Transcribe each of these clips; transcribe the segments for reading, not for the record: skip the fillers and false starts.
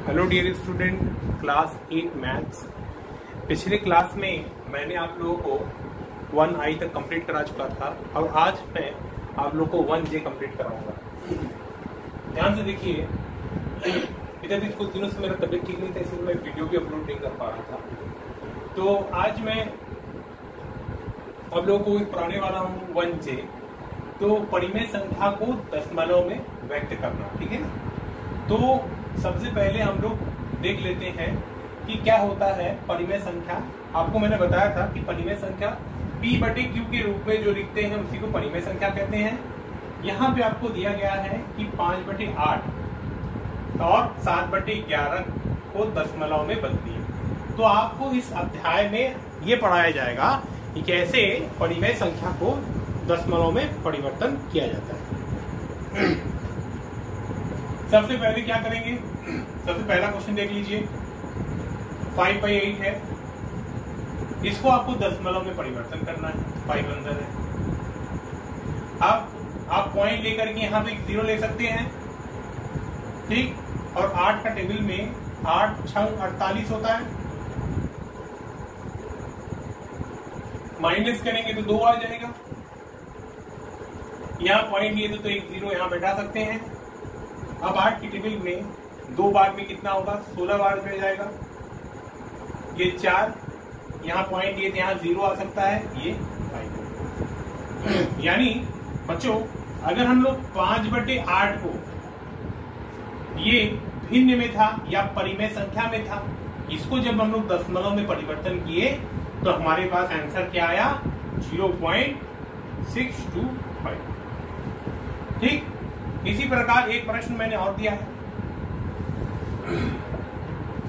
Hello dear student, class 8 maths. पिछले class में मैंने आप लोगों को 1i तक कंप्लीट करा चुका था और आज मैं आप लोगों को 1j कंप्लीट कराऊंगा। ध्यान से देखिए, इधर भी कुछ दिनों से मेरा तबीयत ठीक नहीं था, इसलिए मैं वीडियो भी अपलोड नहीं कर पा रहा था। तो आज मैं आप लोगों को पढ़ाने वाला हूँ 1j। तो परिमेय संख्या को दशमलव में व्यक्त करना, ठीक है ना। तो सबसे पहले हम लोग देख लेते हैं कि क्या होता है परिमेय संख्या। आपको मैंने बताया था कि परिमेय संख्या p/q के रूप में जो लिखते हैं उसी को परिमेय संख्या कहते हैं। यहाँ पे आपको दिया गया है कि 5/8 और 7/11 को दशमलव में बदलिए। तो आपको इस अध्याय में ये पढ़ाया जाएगा कि कैसे परिमेय संख्या को दशमलव में परिवर्तन किया जाता है। सबसे पहले क्या करेंगे, सबसे पहला क्वेश्चन देख लीजिए। 5/8 है, इसको आपको दशमलव में परिवर्तन करना है। 5 अंदर है। अब आप पॉइंट लेकर के यहाँ पे 0 ले सकते हैं, ठीक। और 8 का टेबल में 8 6 48 होता है। माइनस करेंगे तो 2 आ जाएगा। यहाँ पॉइंट लिए तो एक 0 यहाँ बैठा सकते हैं। अब 8 की टेबल में 2 बार में कितना होगा, 16 बार में जाएगा। ये 4, यहाँ पॉइंट लिए तो यहाँ 0 आ सकता है, ये 5। यानी बच्चों, अगर हम लोग 5/8 को ये भिन्न में था या परिमेय संख्या में था, इसको जब हम लोग दशमलव में परिवर्तन किए तो हमारे पास आंसर क्या आया, 0.625, ठीक। इसी प्रकार एक प्रश्न मैंने और दिया है,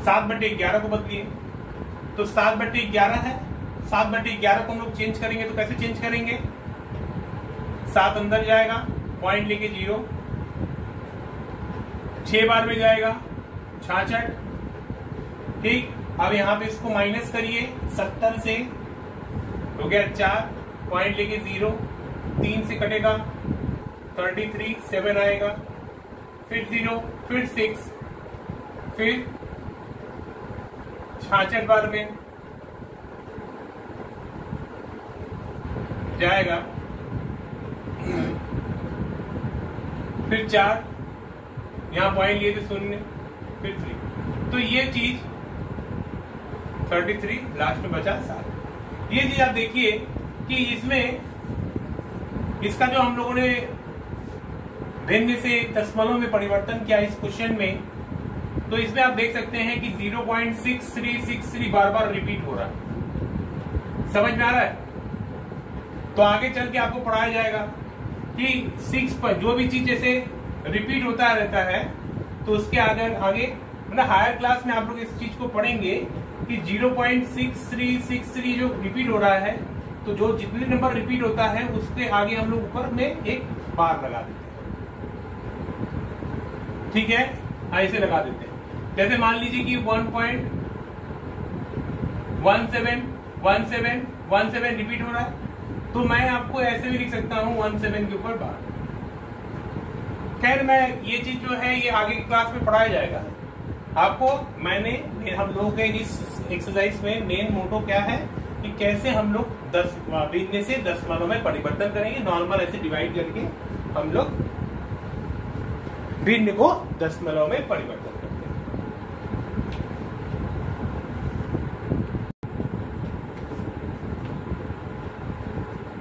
7/11 को बदलिए। तो 7/11 है, 7/11 को हम लोग चेंज करेंगे तो कैसे चेंज करेंगे, 7 अंदर जाएगा, पॉइंट लेके 0, 6 बार में जाएगा 66, ठीक। अब यहाँ पे इसको माइनस करिए, 70 से हो गया 4, पॉइंट लेके 0, 3 से कटेगा 33, 7 आएगा, फिर 0, फिर 6, फिर 66 बार में जाएगा, फिर 4, यहाँ पॉइंट लिए थे 0, फिर 3। तो ये चीज 33, लास्ट में बचा 7। ये चीज आप देखिए कि इसमें इसका जो हम लोगों ने भिन्न से दशमलव में परिवर्तन किया इस क्वेश्चन में, तो इसमें आप देख सकते हैं कि 0.6363 बार बार रिपीट हो रहा है। समझ में आ रहा है। तो आगे चल के आपको पढ़ाया जाएगा कि 6 पर जो भी चीज जैसे रिपीट होता रहता है तो उसके आगे मतलब हायर क्लास में आप लोग इस चीज को पढ़ेंगे कि 0.6363 जो रिपीट हो रहा है, तो जो जितने नंबर रिपीट होता है उसके आगे हम लोग ऊपर में एक बार लगा देते हैं, ठीक है। ऐसे लगा देते हैं। जैसे मान लीजिए कि 1.171717 रिपीट हो रहा है, तो मैं आपको ऐसे भी लिख सकता हूं 17 के ऊपर बार। खैर, मैं ये चीज जो है ये आगे की क्लास में पढ़ाया जाएगा आपको। हम लोगों के इस एक्सरसाइज में मेन मोटो क्या है कि कैसे हम लोग भिन्न से दशमलव में परिवर्तन करेंगे। नॉर्मल ऐसे डिवाइड करके हम लोग भिन्न को दशमलव में परिवर्तन करते हैं।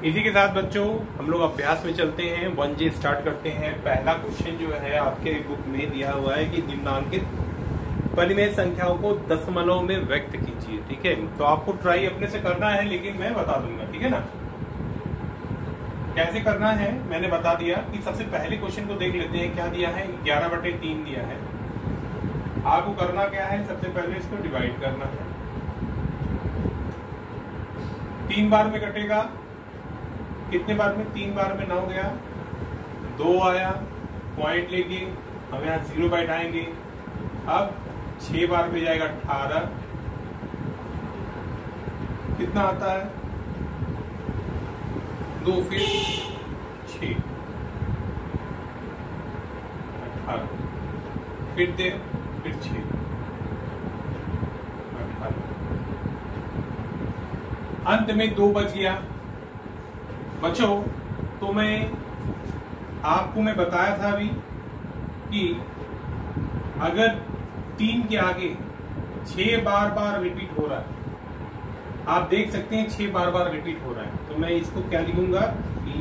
इसी के साथ बच्चों हम लोग अभ्यास में चलते हैं। 1j स्टार्ट करते हैं। पहला क्वेश्चन जो है आपके बुक में दिया हुआ है कि निम्नांकित परिमेय संख्याओं को दशमलव में व्यक्त कीजिए, ठीक है। तो आपको ट्राई अपने से करना है, लेकिन मैं बता दूंगा, ठीक है ना। कैसे करना है मैंने बता दिया कि सबसे पहले क्वेश्चन को देख लेते हैं। क्या दिया है, 11/3 दिया है। आपको करना क्या है, सबसे पहले इसको डिवाइड करना है। 3 बार में कटेगा, कितने बार में, 3 बार में 9 गया, 2 आया, पॉइंट लेके हम यहाँ 0 बैठाएंगे। अब 6 बार में जाएगा 18, कितना आता है 2, फिर 6, 18, फिर 6, अंत में 2 बच गया। बच्चों तो मैं बताया था अभी कि अगर 3 के आगे 6 बार रिपीट हो रहा है, आप देख सकते हैं 6 बार रिपीट हो रहा है, तो मैं इसको क्या लिखूंगा कि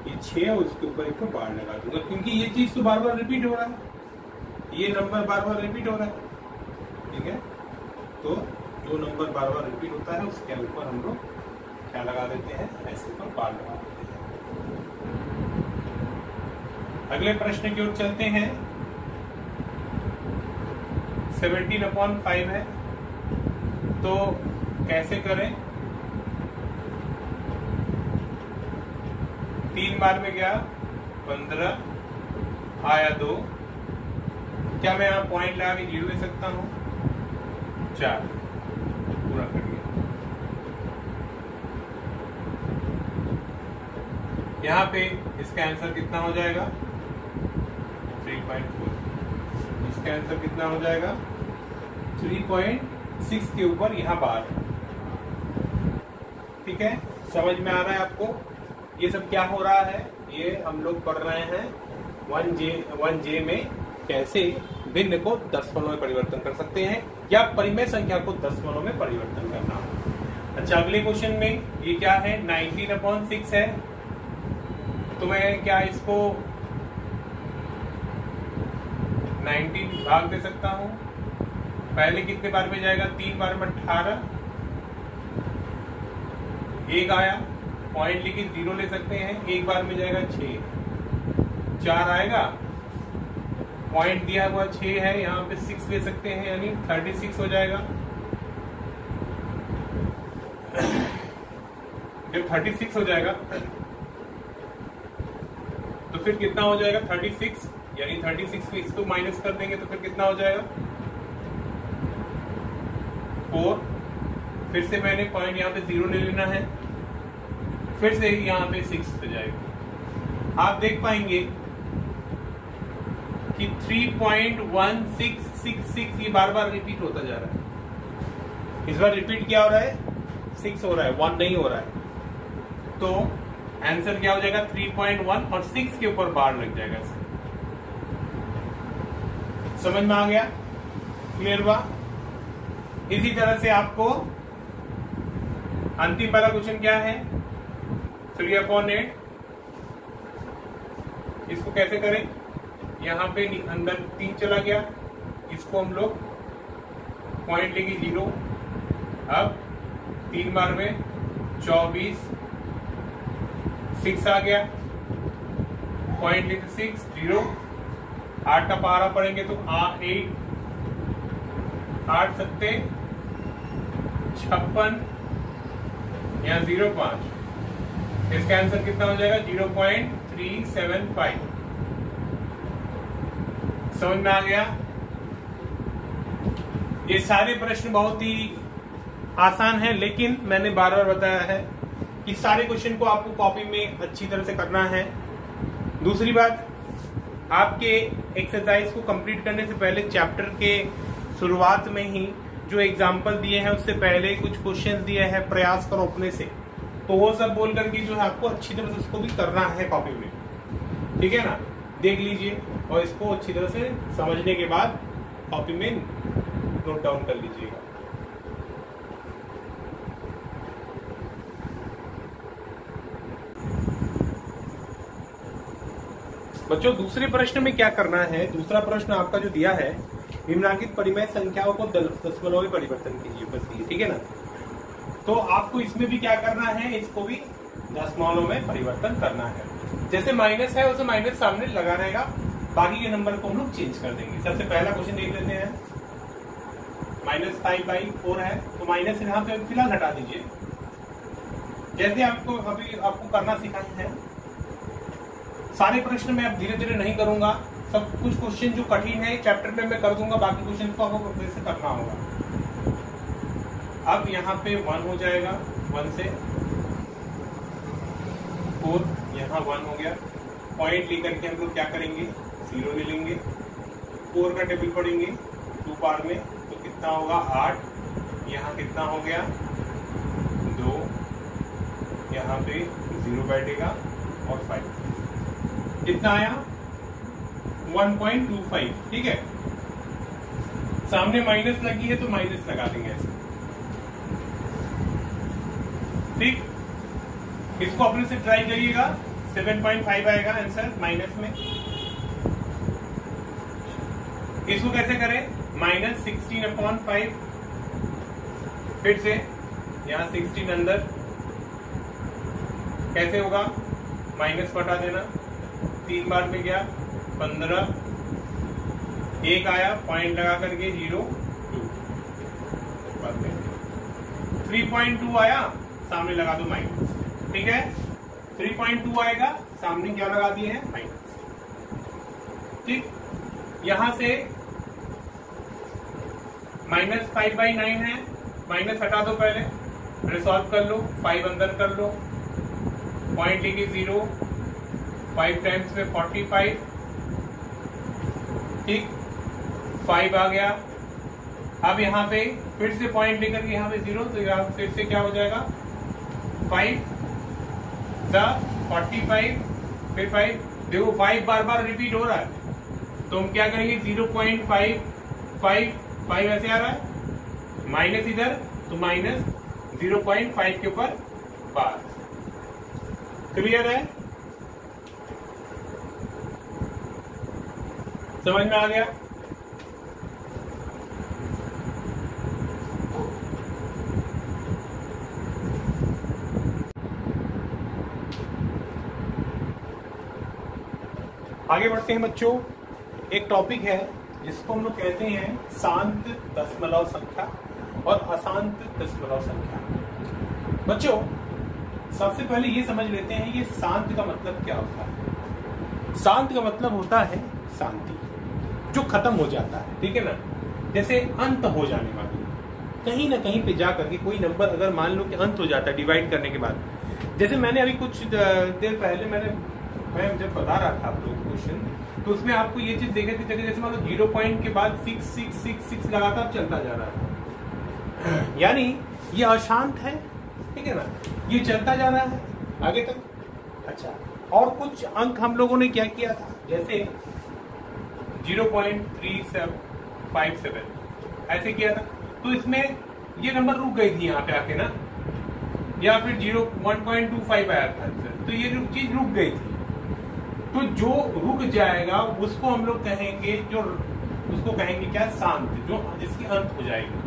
ये 6 और उसके ऊपर एक बार लगा दूंगा, क्योंकि ये चीज तो बार रिपीट हो रहा है, ये नंबर बार रिपीट हो रहा है। ठीक है, तो जो नंबर बार रिपीट होता है उसके ऊपर हम लोग क्या लगा देते हैं, ऐसे पर बार लगा देते हैं। अगले प्रश्न की ओर चलते हैं। 17/5 है, तो कैसे करें? 3 बार में गया 15, आया 2, क्या मैं यहाँ पॉइंट लगा के 0 ले सकता हूँ? 4 पूरा कर गया। यहाँ पे इसका आंसर कितना हो जाएगा? 3.4। इसका आंसर कितना हो जाएगा? 3.6 के ऊपर यहाँ बार। ठीक है, समझ में आ रहा है आपको? ये सब क्या हो रहा है, ये हम लोग पढ़ रहे हैं 1J में कैसे भिन्न को दशमलव में परिवर्तन कर सकते हैं या परिमेय संख्या को दशमलव में परिवर्तन करना। अच्छा, अगले क्वेश्चन में ये क्या है? 19/6 है, तो मैं क्या इसको 19 भाग दे सकता हूं? पहले कितने बार में जाएगा? 3 बार में 18, 1 आया, पॉइंट लेके 0 ले सकते हैं, 1 बार में जाएगा 6, 4 आएगा, पॉइंट दिया हुआ 6 है, यहाँ पे 6 ले सकते हैं, यानी 36 हो जाएगा। जब 36 हो जाएगा तो फिर कितना हो जाएगा? 36, यानी 36 को इसको माइनस कर देंगे तो फिर कितना हो जाएगा? 4। फिर से मैंने पॉइंट यहाँ पे 0 ले लेना है, फिर से यहाँ पे 6 हो जाएगा। आप देख पाएंगे कि 3.1666 ये बार रिपीट होता जा रहा है। इस बार रिपीट क्या हो रहा है? 6 हो रहा है, 1 नहीं हो रहा है। तो आंसर क्या हो जाएगा? 3.1 और 6 के ऊपर बार लग जाएगा। समझ में आ गया? क्लियर हुआ? इसी तरह से आपको अंतिम वाला क्वेश्चन क्या है? 3/8। इसको कैसे करें? यहाँ पे अंदर 3 चला गया, इसको हम लोग पॉइंट लेंगे 0। अब 3 बार में 24, 6 आ गया, पॉइंट लेके 6, 0, 8 का पहाड़ा पड़ेंगे तो 8, 8 सत्ते 56, यहाँ 0.5। इसका आंसर कितना हो जाएगा? 0.375। समझ में आ गया? ये सारे प्रश्न बहुत ही आसान है, लेकिन मैंने बार बताया है कि सारे क्वेश्चन को आपको कॉपी में अच्छी तरह से करना है। दूसरी बात, आपके एक्सरसाइज को कंप्लीट करने से पहले चैप्टर के शुरुआत में ही जो एग्जाम्पल दिए हैं उससे पहले कुछ क्वेश्चन दिए हैं, प्रयास करो अपने से, तो वो सब बोल करके जो है आपको अच्छी तरह से उसको भी करना है कॉपी में। ठीक है ना? देख लीजिए और इसको अच्छी तरह से समझने के बाद कॉपी में नोट डाउन कर लीजिएगा। बच्चों, दूसरे प्रश्न में क्या करना है? दूसरा प्रश्न आपका जो दिया है, निम्नलिखित परिमेय संख्याओं को दशमलव में परिवर्तन कीजिए, बस ये। ठीक है ना? तो आपको इसमें भी क्या करना है? इसको भी दशमलव में परिवर्तन करना है। जैसे माइनस है उसे माइनस सामने लगा रहेगा, बाकी के नंबर को हम लोग चेंज कर देंगे। सबसे पहला क्वेश्चन देख लेते हैं। -5/4 है, तो माइनस यहाँ पे फिलहाल हटा दीजिए। जैसे आपको अभी आपको करना सिखाया है, सारे प्रश्न मैं अब धीरे धीरे नहीं करूंगा, सब कुछ क्वेश्चन जो कठिन है चैप्टर में मैं कर दूंगा, बाकी क्वेश्चन को आपको फिर से करना होगा। अब यहाँ पे 1 हो जाएगा, 1 से 4, यहाँ 1 हो गया, पॉइंट लेकर के हम लोग क्या करेंगे? 0 ले लेंगे, 4 का टेबल पढ़ेंगे 2 बार में, तो कितना होगा? 8, यहाँ कितना हो गया? 2, यहाँ पे 0 बैठेगा और 5 कितना आया 1.25, ठीक है। सामने माइनस लगी है तो माइनस लगा देंगे ऐसे, ठीक। इसको अपने से ट्राई करिएगा, 7.5 आएगा आंसर माइनस में। इसको कैसे करें, -16/5, फिर से यहाँ 16 अंदर कैसे होगा, माइनस बटा देना, 3 बार में गया 15, 1 आया पॉइंट लगा करके 0 2, 3.2 आया सामने लगा दो माइनस, ठीक है। 3.2 आएगा सामने क्या लगा दिए हैं, माइनस, ठीक। यहां से -5/9 है, माइनस हटा दो पहले, सॉल्व कर लो, 5 अंदर कर लो, पॉइंट लेके 0, 5 टाइम्स में 45, ठीक। 5 आ गया। अब यहाँ पे फिर से पॉइंट लेकर के यहाँ पे 0, तो यहाँ फिर से क्या हो जाएगा 5 45, फिर 5, देखो 5 बार बार रिपीट हो रहा है, तो हम क्या करेंगे 0.5 ऐसे आ रहा है, माइनस इधर तो माइनस 0.5 के ऊपर बार। क्लियर है, समझ में आ गया। आगे बढ़ते हैं बच्चों, एक टॉपिक है जिसको हम लोग कहते हैं शांत दशमलव संख्या और अशांत दशमलव संख्या। बच्चों सबसे पहले ये समझ लेते हैं ये शांत का मतलब क्या होता है। शांत का मतलब होता है शांति, जो खत्म हो जाता है, ठीक है ना, जैसे अंत हो जाने वाली, कहीं ना कहीं पे जा करके कोई नंबर अगर मान लो कि अंत हो जाता है डिवाइड करने के बाद, जैसे मैंने अभी कुछ देर पहले मैं जब बता रहा था आप लोग क्वेश्चन, तो उसमें आपको ये चीज देखे थे, जैसे मान लो 0 पॉइंट के बाद 6 6 6 6 लगातार चलता जा रहा है, यानी ये अशांत है, ठीक है ना, ये चलता जा रहा है आगे तक। अच्छा, और कुछ अंक हम लोगों ने क्या किया था, जैसे 0.3757 ऐसे किया था, तो इसमें ये नंबर रुक गई थी यहाँ पे आके ना, या फिर 1.25 आया था, तो ये चीज रुक गई थी। तो जो रुक जाएगा उसको हम लोग कहेंगे, उसको कहेंगे क्या, शांत, जो जिसकी अंत हो जाएगी,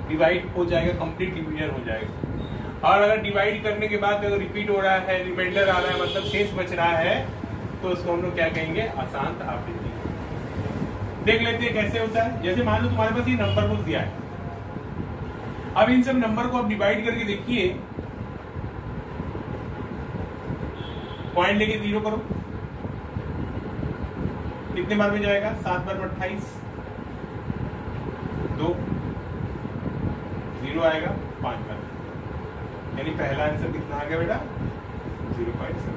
डिवाइड हो जाएगा, कंप्लीट डिवीजन हो जाएगा। और अगर डिवाइड करने के बाद अगर रिपीट हो रहा है, रिमाइंडर आ रहा है, मतलब शेष बच रहा है, तो उसको हम लोग क्या कहेंगे, अशांत आवृत्ति। देख लेते हैं कैसे होता है। जैसे मान लो तुम्हारे पास ये नंबर बुक दिया है, अब इन सब नंबर को आप डिवाइड करके देखिए, पॉइंट लेके 0 करो, कितने बार में जाएगा, 7 बार में 28, 2 0 आएगा 5 बार, यानी पहला आंसर कितना आ गया बेटा, 0.7।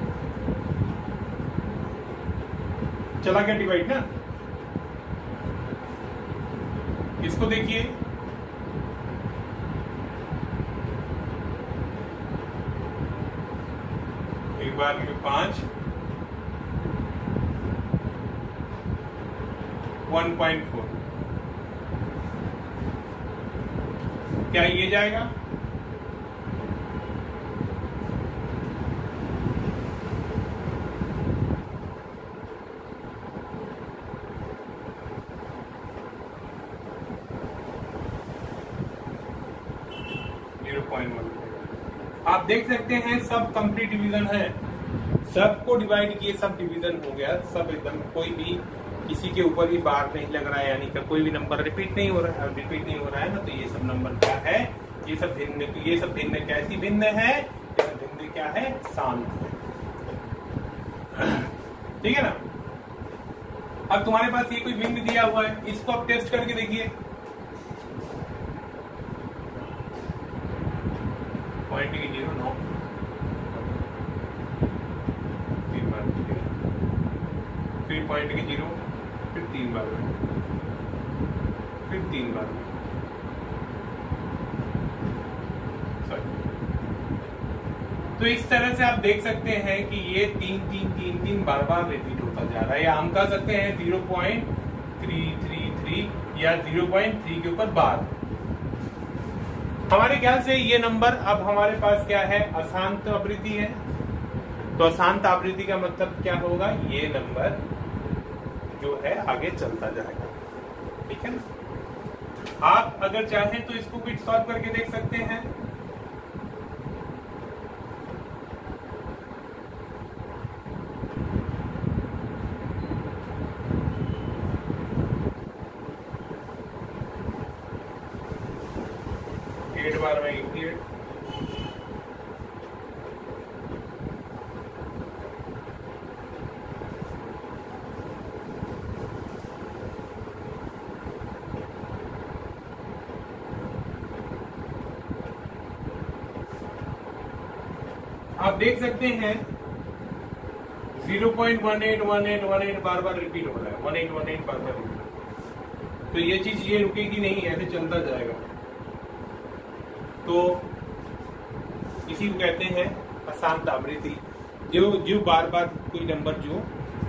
चला गया डिवाइड ना। इसको देखिए, एक बार में 5, 1.4, क्या ये जाएगा, आप देख सकते हैं सब कंप्लीट डिवीजन है, सबको डिवाइड किए, सब डिवीजन हो गया, सब एकदम, कोई भी किसी के ऊपर भी बार नहीं लग रहा है, यानी कि कोई भी नंबर रिपीट नहीं हो रहा है, रिपीट नहीं हो रहा है ना, तो ये सब नंबर क्या है, ये सब भिन्न कैसी भिन्न है, ये सब भिन्न क्या है, शांत है, ठीक है ना। अब तुम्हारे पास ये कोई भिन्न दिया हुआ है, इसको आप टेस्ट करके देखिए, पॉइंट की 0 9, 3 बार, फिर पॉइंट की 0, फिर 3 बार, फिर 3 बार, तो इस तरह से आप देख सकते हैं कि ये 3 बार बार रिपीट होता जा रहा है, या हम कह सकते हैं 0.333 या 0.3 के ऊपर बार। हमारे ख्याल से ये नंबर अब हमारे पास क्या है, अशांत आवृत्ति है। तो अशांत आवृत्ति का मतलब क्या होगा, ये नंबर जो है आगे चलता जाएगा। ठीक है ना। आप अगर चाहें तो इसको क्विक सॉल्व करके देख सकते हैं। बार में 88। आप देख सकते हैं 0.181818 बार बार रिपीट हो रहा है, 1818 बार बार रिपीट। तो ये चीज ये रुकेगी नहीं, ऐसे चलता जाएगा। तो इसी को कहते हैं अशांत आवृत्ति, जो बार बार कोई नंबर जो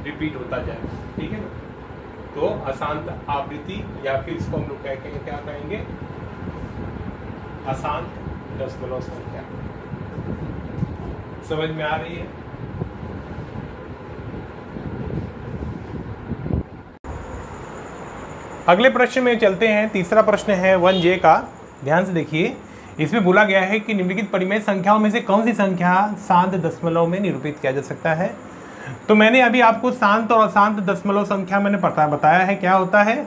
रिपीट होता जाए। ठीक है ना। तो अशांत आवृत्ति, या फिर इसको हम लोग क्या कहेंगे, अशांत दशमलव संख्या। समझ में आ रही है। अगले प्रश्न में चलते हैं। तीसरा प्रश्न है 1J का। ध्यान से देखिए, इसमें बोला गया है कि निम्नलिखित परिमेय संख्याओं में से कौन सी संख्या शांत दशमलव में निरूपित किया जा सकता है। तो मैंने अभी आपको शांत और अशांत दशमलव संख्या मैंने बताया है क्या होता है।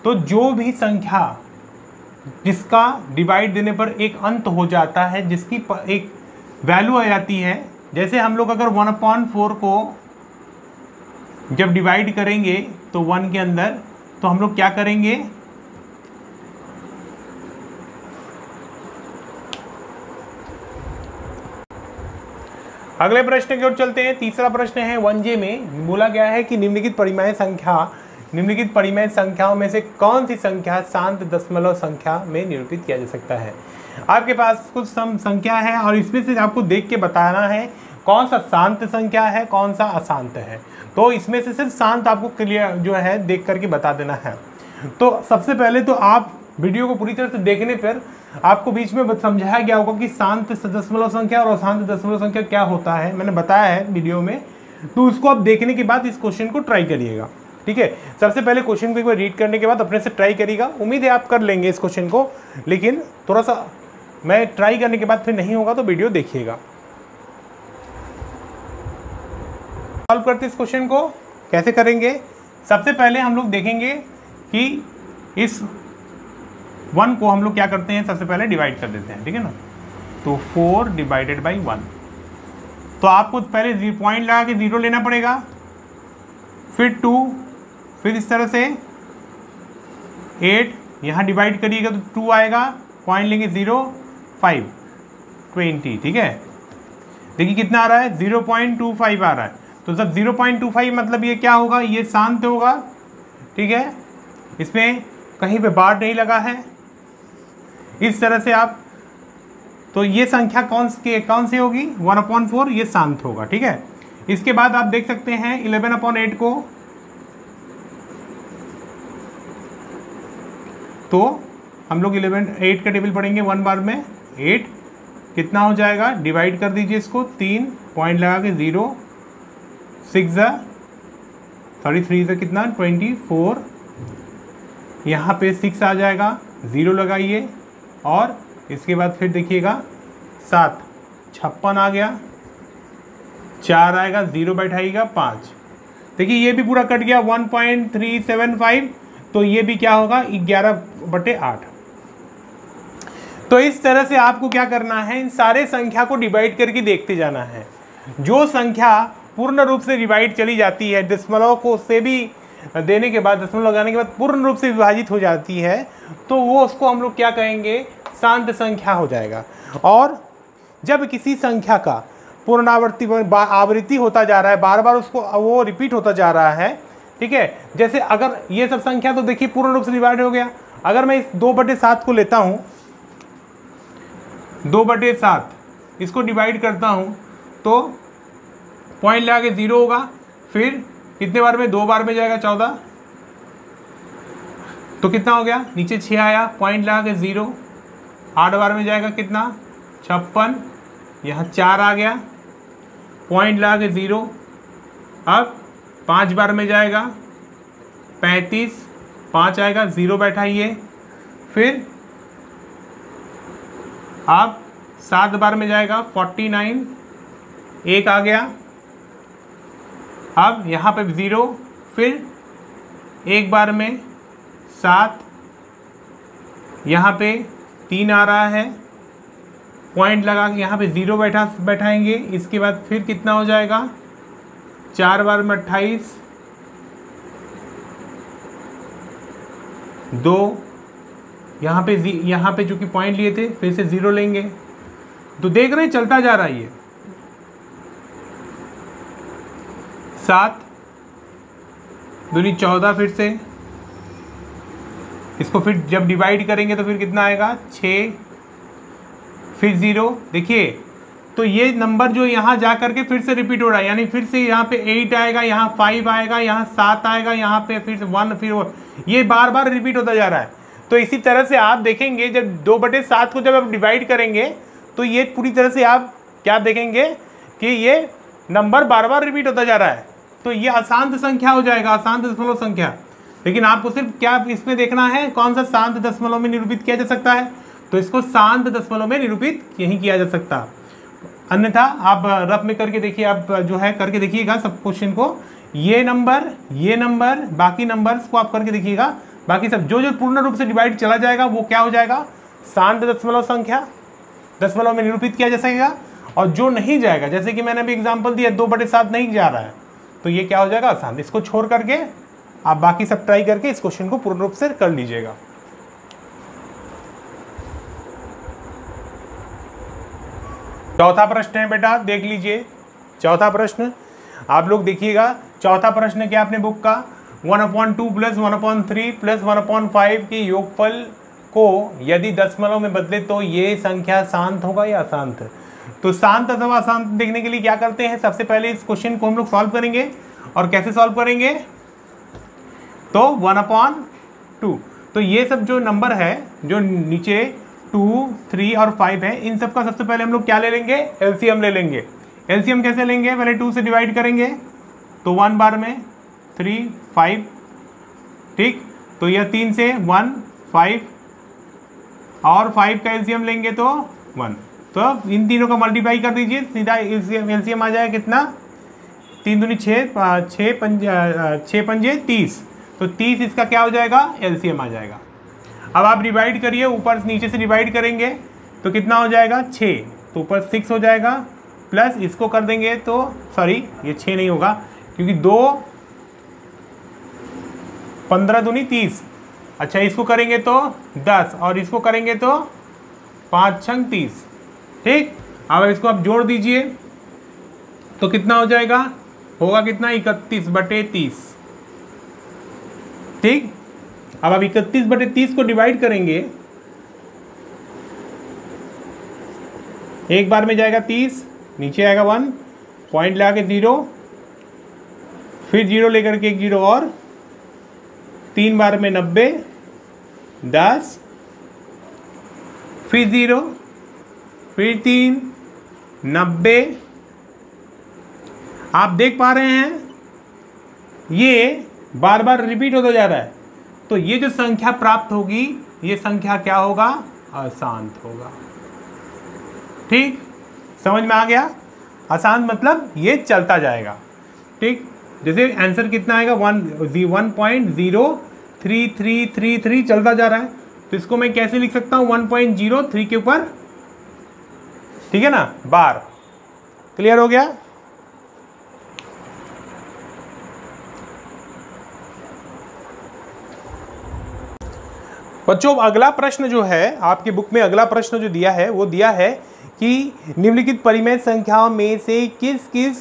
तो जो भी संख्या जिसका डिवाइड देने पर एक अंत हो जाता है, जिसकी एक वैल्यू आ जाती है, जैसे हम लोग अगर 1/4 को जब डिवाइड करेंगे तो 1 के अंदर, तो हम लोग क्या करेंगे, अगले प्रश्न की ओर चलते हैं। तीसरा प्रश्न है 1J में बोला गया है कि निम्नलिखित परिमेय संख्याओं में से कौन सी संख्या शांत दशमलव संख्या में निरूपित किया जा सकता है। आपके पास कुछ संख्या है और इसमें से आपको देख के बताना है कौन सा शांत संख्या है, कौन सा अशांत है। तो इसमें से सिर्फ शांत आपको क्लियर जो है देख करके बता देना है। तो सबसे पहले तो आप वीडियो को पूरी तरह से देखने पर आपको बीच में समझाया गया होगा कि शांत दशमलव संख्या और अशांत दशमलव संख्या क्या होता है, मैंने बताया है वीडियो में। तो उसको आप देखने के बाद इस क्वेश्चन को ट्राई करिएगा। ठीक है। सबसे पहले क्वेश्चन को एक बार रीड करने के बाद अपने से ट्राई करिएगा। उम्मीद है आप कर लेंगे इस क्वेश्चन को, लेकिन थोड़ा सा मैं ट्राई करने के बाद फिर नहीं होगा तो वीडियो देखिएगा। सॉल्व करते इस क्वेश्चन को कैसे करेंगे। सबसे पहले हम लोग देखेंगे कि इस 1 को हम लोग क्या करते हैं, सबसे पहले डिवाइड कर देते हैं। ठीक है ना। तो 4 डिवाइडेड बाई 1, तो आपको पहले पॉइंट लगा के 0 लेना पड़ेगा, फिर 2, फिर इस तरह से 8, यहाँ डिवाइड करिएगा तो 2 आएगा, पॉइंट लेंगे 0, 5, 20। ठीक है। देखिए कितना आ रहा है, 0.25 आ रहा है। तो जब 0.25 मतलब ये क्या होगा, ये शांत होगा। ठीक है। इसमें कहीं पे बार नहीं लगा है। इस तरह से आप, तो ये संख्या कौन सी होगी, 1/4, ये शांत होगा। ठीक है। इसके बाद आप देख सकते हैं 11/8 को, तो हम लोग 8 का टेबल पढ़ेंगे 1 बार में। 8 कितना हो जाएगा, डिवाइड कर दीजिए इसको, 3 पॉइंट लगा के 0, 3 से कितना 24, यहाँ पे 6 आ जाएगा, 0 लगाइए, और इसके बाद फिर देखिएगा 7, 56 आ गया, 4 आएगा, 0 बैठाइएगा, 5। देखिए ये भी पूरा कट गया, 1.375। तो ये भी क्या होगा, 11/8। तो इस तरह से आपको क्या करना है, इन सारे संख्या को डिवाइड करके देखते जाना है। जो संख्या पूर्ण रूप से डिवाइड चली जाती है, दशमलव को से भी देने के बाद, दशमलव लगाने के बाद पूर्ण रूप से विभाजित हो जाती है, तो वो उसको हम लोग क्या कहेंगे, शांत संख्या हो जाएगा। और जब किसी संख्या का आवृत्ति होता जा रहा है, बार बार उसको वो रिपीट होता जा रहा है। ठीक है। जैसे अगर ये सब संख्या तो देखिए पूर्ण रूप से डिवाइड हो गया। अगर मैं इस 2/7 को लेता हूँ, 2/7, इसको डिवाइड करता हूँ तो पॉइंट लगा के 0 होगा, फिर कितने बार में, 2 बार में जाएगा 14, तो कितना हो गया, नीचे 6 आया, पॉइंट लगा के 0, 8 बार में जाएगा कितना, 56, यहाँ 4 आ गया, पॉइंट लगा के 0, अब 5 बार में जाएगा 35, 5 आएगा, 0 बैठा ये, फिर अब 7 बार में जाएगा 49, 1 आ गया, अब यहाँ पे 0, फिर 1 बार में 7, यहाँ पे 3 आ रहा है, पॉइंट लगा के यहाँ पे 0 बैठाएंगे, इसके बाद फिर कितना हो जाएगा, 4 बार में 28, 2, यहाँ पे चूंकि पॉइंट लिए थे फिर से 0 लेंगे, तो देख रहे हैं चलता जा रहा है ये। 7 दूनी 14, फिर से इसको फिर जब डिवाइड करेंगे तो फिर कितना आएगा, 6, फिर 0। देखिए तो ये नंबर जो यहाँ जा करके फिर से रिपीट हो रहा है, यानी फिर से यहाँ पे 8 आएगा, यहाँ 5 आएगा, यहाँ 7 आएगा, यहाँ पे फिर से 1, फिर ये बार बार रिपीट होता जा रहा है। तो इसी तरह से आप देखेंगे जब 2/7 को जब आप डिवाइड करेंगे तो ये पूरी तरह से आप क्या देखेंगे कि ये नंबर बार बार रिपीट होता जा रहा है, तो ये अशांत संख्या हो जाएगा, अशांत दशमलव संख्या। लेकिन आपको सिर्फ क्या इसमें देखना है, कौन सा शांत दशमलव में निरूपित किया जा सकता है, तो इसको शांत दशमलव में निरूपित नहीं किया जा सकता। अन्यथा आप रफ में करके देखिए, आप जो है करके देखिएगा सब क्वेश्चन को, ये नंबर बाकी नंबर्स को आप करके देखिएगा, बाकी सब जो जो पूर्ण रूप से डिवाइड चला जाएगा वो क्या हो जाएगा, शांत दशमलव संख्या, दशमलव में निरूपित किया जा सकेगा। और जो नहीं जाएगा, जैसे कि मैंने अभी एग्जांपल दिया 2/7 नहीं जा रहा है, तो ये क्या हो जाएगा, अशांत। इसको छोड़ करके आप बाकी सब ट्राई करके इस क्वेश्चन को पूर्ण रूप से कर लीजिएगा। चौथा प्रश्न है बेटा, देख लीजिए चौथा प्रश्न, आप लोग देखिएगा। चौथा प्रश्न क्या अपने बुक का, 1/2 + 1/3 + 1/5 के योगफल को यदि दशमलव में बदले तो ये संख्या शांत होगा या अशांत। तो शांत अथवा अशांत देखने के लिए क्या करते हैं, सबसे पहले इस क्वेश्चन को हम लोग सॉल्व करेंगे। और कैसे सॉल्व करेंगे, तो 1/2, तो ये सब जो नंबर है जो नीचे 2, 3 और 5 है, इन सब का सबसे पहले हम लोग क्या ले लेंगे, एलसीएम ले लेंगे। एलसीएम कैसे लेंगे, पहले 2 से डिवाइड करेंगे तो 1 बार में 3, 5, ठीक, तो यह 3 से 1, 5 और 5 का एलसीएम लेंगे तो 1, तो इन तीनों का मल्टीप्लाई कर दीजिए, सीधा एलसीएम आ जाएगा कितना, 3 दूनी 6, 6 पंजे 30, तो 30 इसका क्या हो जाएगा, एलसीएम आ जाएगा। अब आप डिवाइड करिए, ऊपर नीचे से डिवाइड करेंगे तो कितना हो जाएगा, 6, तो ऊपर 6 हो जाएगा, प्लस इसको कर देंगे तो सॉरी ये 6 नहीं होगा क्योंकि 2 15 दूनी 30, अच्छा इसको करेंगे तो 10 और इसको करेंगे तो 5 छंग 30, ठीक। अब इसको आप जोड़ दीजिए तो कितना हो जाएगा, होगा कितना, 31/30, ठीक। अब आप 31/30 को डिवाइड करेंगे, एक बार में जाएगा 30, नीचे आएगा 1, पॉइंट लगा के 0, फिर 0 लेकर के एक 0 और, 3 बार में 90, 10, फिर 0, फिर 3, 90। आप देख पा रहे हैं ये बार बार रिपीट होता जा रहा है, तो ये जो संख्या प्राप्त होगी ये संख्या क्या होगा, अशांत होगा, ठीक। समझ में आ गया, अशांत मतलब ये चलता जाएगा, ठीक। जैसे आंसर कितना आएगा, 1.03333 चलता जा रहा है, तो इसको मैं कैसे लिख सकता हूँ, 1.03 के ऊपर, ठीक है ना, बार। क्लियर हो गया। बच्चों अगला प्रश्न जो है आपकी बुक में, अगला प्रश्न जो दिया है वो दिया है कि निम्नलिखित परिमेय संख्याओं में से किस किस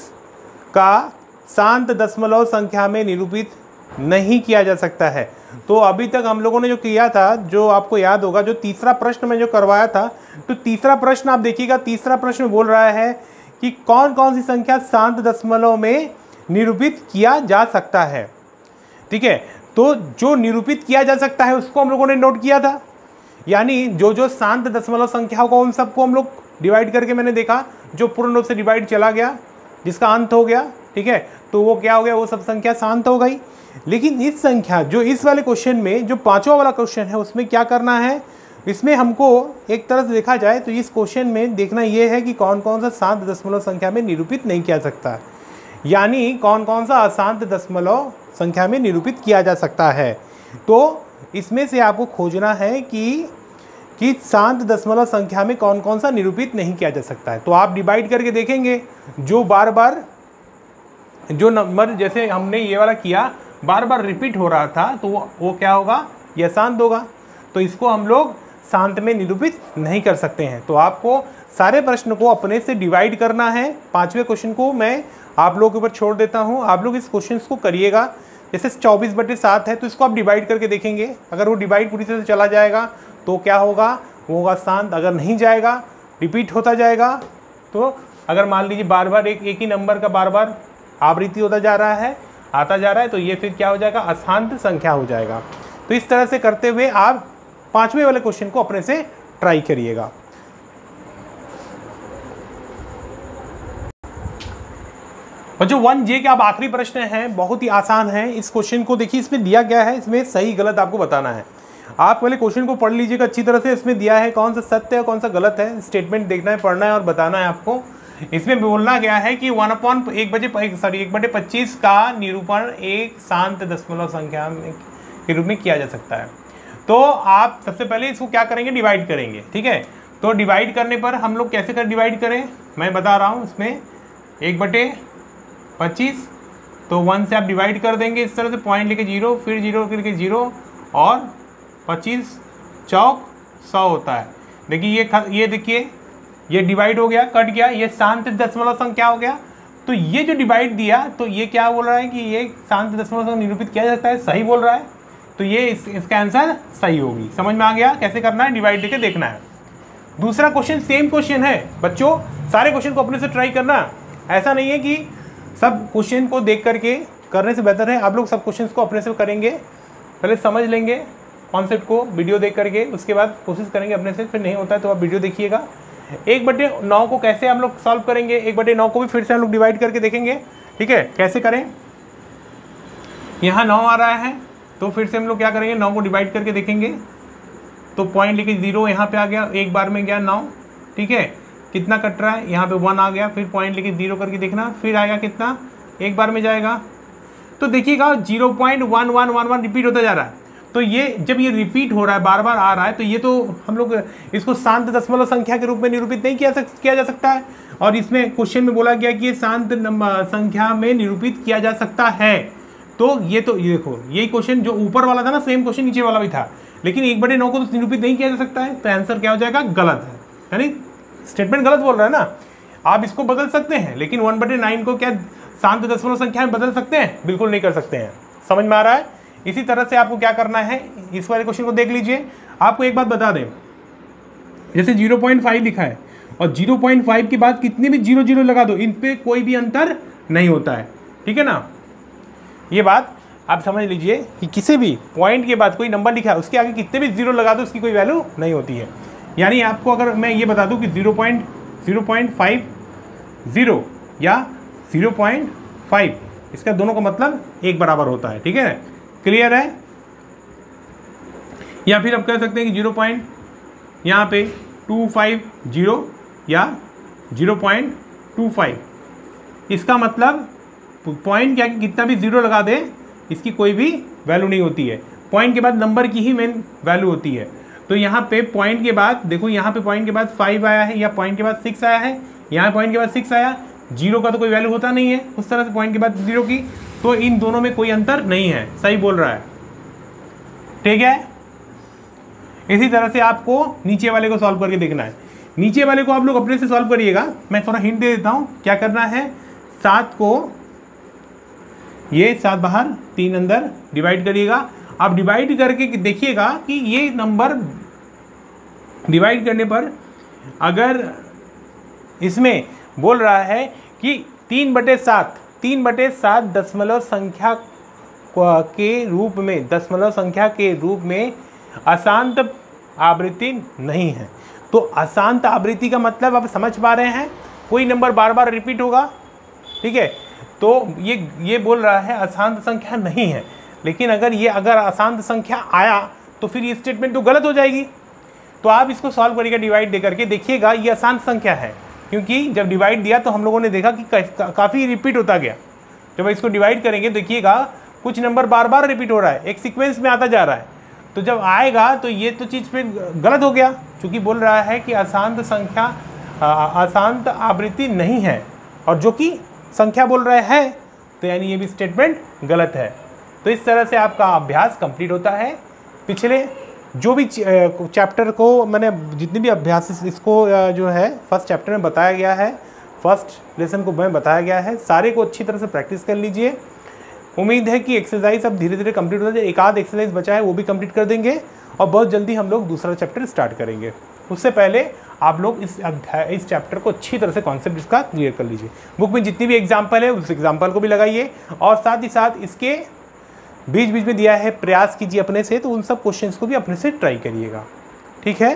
का शांत दशमलव संख्या में निरूपित नहीं किया जा सकता है। तो अभी तक हम लोगों ने जो किया था, जो आपको याद होगा, जो तीसरा प्रश्न में जो करवाया था, तो तीसरा प्रश्न आप देखिएगा, तीसरा प्रश्न बोल रहा है कि कौन कौन सी संख्या शांत दशमलव में निरूपित किया जा सकता है। ठीक है, तो जो निरूपित किया जा सकता है उसको हम लोगों ने नोट किया था, यानी जो जो शांत दशमलव संख्या होगा उन सबको हम लोग डिवाइड करके मैंने देखा, जो पूर्ण रूप से डिवाइड चला गया, जिसका अंत हो गया, ठीक है, तो वो क्या हो गया, वो सब संख्या शांत हो गई। लेकिन इस संख्या, जो इस वाले क्वेश्चन में, जो पांचवा वाला क्वेश्चन है, उसमें क्या करना है, इसमें हमको एक तरह से देखा जाए तो इस क्वेश्चन में देखना ये है कि कौन कौन सा शांत दशमलव संख्या में निरूपित नहीं किया सकता, यानी कौन कौन सा अशांत दशमलव संख्या में निरूपित किया जा सकता है। तो इसमें से आपको खोजना है कि शांत दशमलव संख्या में कौन कौन सा निरूपित नहीं किया जा सकता है। तो आप डिवाइड करके देखेंगे, जो बार बार जो नंबर जैसे हमने ये वाला किया बार बार रिपीट हो रहा था, तो वो क्या होगा, यह शांत होगा। तो इसको हम लोग शांत में निरूपित नहीं कर सकते हैं। तो आपको सारे प्रश्न को अपने से डिवाइड करना है। पांचवें क्वेश्चन को मैं आप लोगों के ऊपर छोड़ देता हूं, आप लोग इस क्वेश्चन को करिएगा। जैसे 24/7 है, तो इसको आप डिवाइड करके देखेंगे, अगर वो डिवाइड पूरी तरह से चला जाएगा तो क्या होगा, वो होगा शांत। अगर नहीं जाएगा, रिपीट होता जाएगा, तो अगर मान लीजिए बार बार एक ही नंबर का बार बार आवृत्ति होता जा रहा है, आता जा रहा है, तो ये फिर क्या हो जाएगा, अशांत संख्या हो जाएगा। तो इस तरह से करते हुए आप पांचवें वाले क्वेश्चन को अपने से ट्राई करिएगा। और जो 1J का अब आखिरी प्रश्न है, बहुत ही आसान है। इस क्वेश्चन को देखिए, इसमें दिया गया है, इसमें सही गलत आपको बताना है। आप पहले क्वेश्चन को पढ़ लीजिएगा अच्छी तरह से। इसमें दिया है कौन सा सत्य है कौन सा गलत है, स्टेटमेंट देखना है, पढ़ना है और बताना है आपको। इसमें बोलना गया है कि 1/25 का निरूपण एक शांत दशमलव संख्या के रूप में किया जा सकता है। तो आप सबसे पहले इसको क्या करेंगे, डिवाइड करेंगे। ठीक है, तो डिवाइड करने पर हम लोग कैसे कर डिवाइड करें, मैं बता रहा हूँ। इसमें 1/25, तो 1 से आप डिवाइड कर देंगे इस तरह से, पॉइंट लेके 0, फिर 0 करके 0, और 25 चौक 100 होता है। देखिए ये देखिए, ये डिवाइड हो गया, कट गया, ये शांत दशमलव संख्या हो गया। तो ये जो डिवाइड दिया, तो ये क्या बोल रहा है कि ये शांत दशमलव संख्या निरूपित किया जा सकता है, सही बोल रहा है। तो ये इसका आंसर सही होगी। समझ में आ गया कैसे करना है, डिवाइड करके देखना है। दूसरा क्वेश्चन सेम क्वेश्चन है बच्चों, सारे क्वेश्चन को अपने से ट्राई करना। ऐसा नहीं है कि सब क्वेश्चन को देख करके करने से बेहतर है आप लोग सब क्वेश्चन को अपने से करेंगे, पहले समझ लेंगे कॉन्सेप्ट को वीडियो देख करके, उसके बाद कोशिश करेंगे अपने से। फिर नहीं होता है तो आप वीडियो देखिएगा। 1/9 को कैसे हम लोग सॉल्व करेंगे, 1/9 को भी फिर से हम लोग डिवाइड करके देखेंगे। ठीक है, कैसे करें, यहाँ 9 आ रहा है, तो फिर से हम लोग क्या करेंगे, 9 को डिवाइड करके देखेंगे। तो पॉइंट लेके 0 यहाँ पे आ गया, एक बार में गया 9। ठीक है, कितना कट रहा है, यहाँ पे 1 आ गया, फिर पॉइंट लेके 0 करके देखना, फिर आएगा कितना, एक बार में जाएगा। तो देखिएगा 0.1111 रिपीट होता जा रहा है। तो ये जब ये रिपीट हो रहा है, बार बार आ रहा है, तो ये तो हम लोग इसको शांत दशमलव संख्या के रूप में निरूपित नहीं किया जा सकता है। और इसमें क्वेश्चन में बोला गया कि ये शांत संख्या में निरूपित किया जा सकता है। तो ये देखो, यही क्वेश्चन जो ऊपर वाला था ना, सेम क्वेश्चन नीचे वाला भी था, लेकिन 1/9 को तो निरूपित नहीं किया जा सकता है। तो आंसर क्या हो जाएगा, गलत है, यानी स्टेटमेंट गलत बोल रहा है ना। आप इसको बदल सकते हैं, लेकिन 1/9 को क्या शांत दशमलव संख्या में बदल सकते हैं, बिल्कुल नहीं कर सकते हैं। समझ में आ रहा है। इसी तरह से आपको क्या करना है, इस वाले क्वेश्चन को देख लीजिए। आपको एक बात बता दें, जैसे 0.5 लिखा है और 0.5 के बाद कितने भी 0 लगा दो, इन पे कोई भी अंतर नहीं होता है। ठीक है ना, ये बात आप समझ लीजिए कि किसी भी पॉइंट के बाद कोई नंबर लिखा है, उसके आगे कितने भी 0 लगा दो, उसकी कोई वैल्यू नहीं होती है। यानी आपको अगर मैं ये बता दूं कि 0.050 या 0.5, इसका दोनों का मतलब एक बराबर होता है। ठीक है, क्लियर है। या फिर आप कह सकते हैं कि 0.250 या 0.25, इसका मतलब पॉइंट क्या, कितना भी 0 लगा दे, इसकी कोई भी वैल्यू नहीं होती है। पॉइंट के बाद नंबर की ही मेन वैल्यू होती है। तो यहाँ पे पॉइंट के बाद देखो, यहाँ पे पॉइंट के बाद 5 आया है, या पॉइंट के बाद 6 आया है, यहाँ पॉइंट के बाद 6 आया, 0 का तो कोई वैल्यू होता नहीं है उस तरह से पॉइंट के बाद 0 की। तो इन दोनों में कोई अंतर नहीं है, सही बोल रहा है। ठीक है, इसी तरह से आपको नीचे वाले को सॉल्व करके देखना है। नीचे वाले को आप लोग अपने से सॉल्व करिएगा। मैं थोड़ा हिंट दे देता हूँ क्या करना है। 7 को, ये 7 बाहर, 3 अंदर डिवाइड करिएगा। आप डिवाइड करके देखिएगा कि ये नंबर डिवाइड करने पर अगर इसमें बोल रहा है कि 3/7 दशमलव संख्या के रूप में अशांत आवृत्ति नहीं है। तो अशांत आवृत्ति का मतलब आप समझ पा रहे हैं, कोई नंबर बार बार रिपीट होगा, ठीक है। तो ये बोल रहा है अशांत संख्या नहीं है, लेकिन अगर अशांत संख्या आया तो फिर ये स्टेटमेंट तो गलत हो जाएगी। तो आप इसको सॉल्व करिएगा डिवाइड दे करके, देखिएगा ये अशांत संख्या है, क्योंकि जब डिवाइड दिया तो हम लोगों ने देखा कि काफ़ी रिपीट होता गया। जब इसको डिवाइड करेंगे देखिएगा कुछ नंबर बार बार रिपीट हो रहा है, एक सीक्वेंस में आता जा रहा है। तो जब आएगा तो ये तो चीज़ फिर गलत हो गया, क्योंकि बोल रहा है कि अशांत संख्या अशांत आवृत्ति नहीं है, और जो कि संख्या बोल रहा है, तो यानी ये भी स्टेटमेंट गलत है। तो इस तरह से आपका अभ्यास कंप्लीट होता है। पिछले जो भी चैप्टर को मैंने जितने भी अभ्यास इसको जो है फर्स्ट चैप्टर में बताया गया है, फर्स्ट लेसन को मैं बताया गया है, सारे को अच्छी तरह से प्रैक्टिस कर लीजिए। उम्मीद है कि एक्सरसाइज अब धीरे धीरे कंप्लीट हो जाए। एक आध एक्सरसाइज बचा है वो भी कंप्लीट कर देंगे, और बहुत जल्दी हम लोग दूसरा चैप्टर स्टार्ट करेंगे। उससे पहले आप लोग इस चैप्टर को अच्छी तरह से कॉन्सेप्ट इसका क्लियर कर लीजिए। बुक में जितनी भी एग्जाम्पल है उस एग्जाम्पल को भी लगाइए, और साथ ही साथ इसके बीच बीच में दिया है प्रयास कीजिए अपने से, तो उन सब क्वेश्चंस को भी अपने से ट्राई करिएगा। ठीक है।